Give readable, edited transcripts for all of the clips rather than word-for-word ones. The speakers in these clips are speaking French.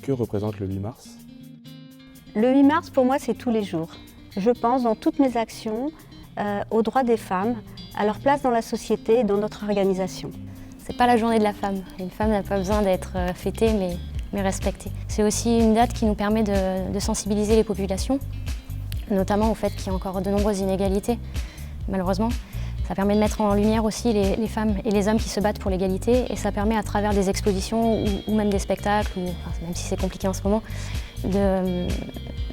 Que représente le 8 mars? Le 8 mars, pour moi, c'est tous les jours. Je pense dans toutes mes actions aux droits des femmes, à leur place dans la société et dans notre organisation. C'est pas la journée de la femme. Une femme n'a pas besoin d'être fêtée, mais respectée. C'est aussi une date qui nous permet de sensibiliser les populations, notamment au fait qu'il y a encore de nombreuses inégalités, malheureusement. Ça permet de mettre en lumière aussi les femmes et les hommes qui se battent pour l'égalité, et ça permet à travers des expositions ou même des spectacles, même si c'est compliqué en ce moment, de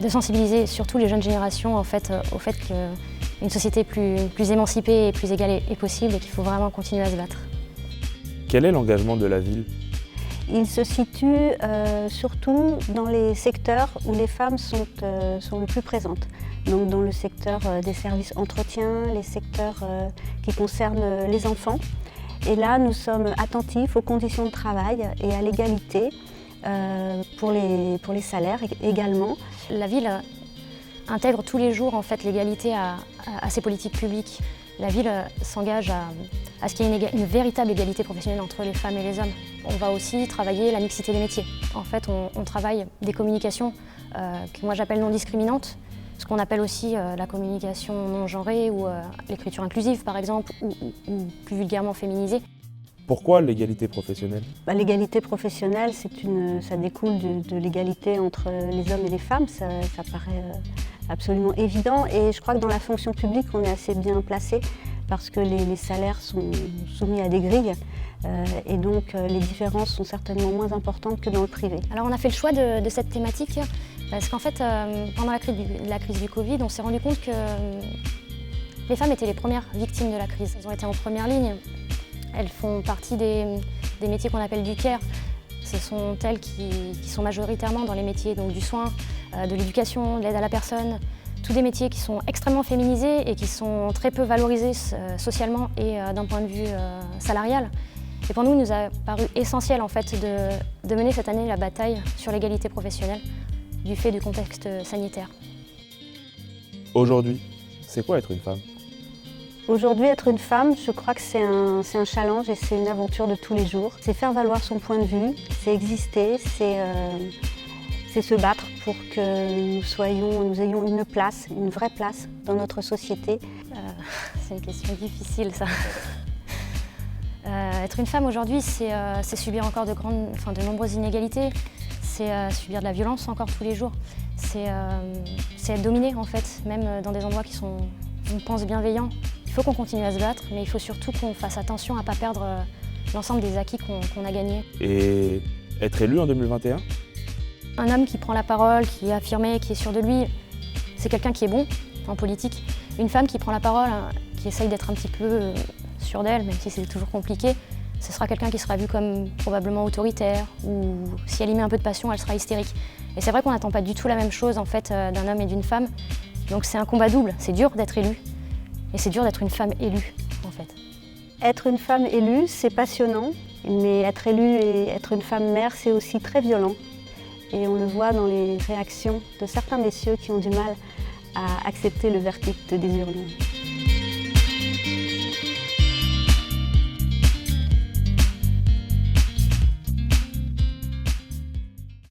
sensibiliser surtout les jeunes générations au fait qu'une société plus émancipée et plus égale est possible et qu'il faut vraiment continuer à se battre. Quel est l'engagement de la ville? Il se situe surtout dans les secteurs où les femmes sont le plus présentes. Donc dans le secteur des services entretien, les secteurs qui concernent les enfants. Et là, nous sommes attentifs aux conditions de travail et à l'égalité pour les salaires également. La ville intègre tous les jours en fait, l'égalité à ses politiques publiques. La ville s'engage à ce qu'il y ait une véritable égalité professionnelle entre les femmes et les hommes. On va aussi travailler la mixité des métiers. En fait, on travaille des communications que moi j'appelle non discriminantes, ce qu'on appelle aussi la communication non genrée ou l'écriture inclusive par exemple, ou plus vulgairement féminisée. Pourquoi l'égalité professionnelle? L'égalité professionnelle, ça découle de l'égalité entre les hommes et les femmes, ça paraît absolument évident. Et je crois que dans la fonction publique, on est assez bien placé parce que les salaires sont soumis à des grilles et donc les différences sont certainement moins importantes que dans le privé. Alors on a fait le choix de cette thématique parce qu'en fait, pendant la crise du Covid, on s'est rendu compte que les femmes étaient les premières victimes de la crise. Elles ont été en première ligne. Elles font partie des métiers qu'on appelle du care. Ce sont elles qui sont majoritairement dans les métiers donc, du soin, de l'éducation, de l'aide à la personne. Tous des métiers qui sont extrêmement féminisés et qui sont très peu valorisés socialement et d'un point de vue salarial. Et pour nous, il nous a paru essentiel en fait, de mener cette année la bataille sur l'égalité professionnelle du fait du contexte sanitaire. Aujourd'hui, c'est quoi être une femme? Aujourd'hui, être une femme, je crois que c'est un challenge et c'est une aventure de tous les jours. C'est faire valoir son point de vue, c'est exister, c'est se battre pour que nous ayons une place, une vraie place dans notre société. C'est une question difficile, ça. Être une femme aujourd'hui, c'est subir encore de nombreuses inégalités, c'est subir de la violence encore tous les jours, c'est être dominé en fait, même dans des endroits qui sont, on pense, bienveillants. Il faut qu'on continue à se battre, mais il faut surtout qu'on fasse attention à ne pas perdre l'ensemble des acquis qu'on a gagnés. Et être élu en 2021? Un homme qui prend la parole, qui est affirmé, qui est sûr de lui, c'est quelqu'un qui est bon en politique. Une femme qui prend la parole, qui essaye d'être un petit peu sûre d'elle, même si c'est toujours compliqué, ce sera quelqu'un qui sera vu comme probablement autoritaire, ou si elle y met un peu de passion, elle sera hystérique. Et c'est vrai qu'on n'attend pas du tout la même chose en fait, d'un homme et d'une femme. Donc c'est un combat double, c'est dur d'être élu. Et c'est dur d'être une femme élue, en fait. Être une femme élue, c'est passionnant, mais être élue et être une femme mère, c'est aussi très violent. Et on le voit dans les réactions de certains messieurs qui ont du mal à accepter le verdict des urnes.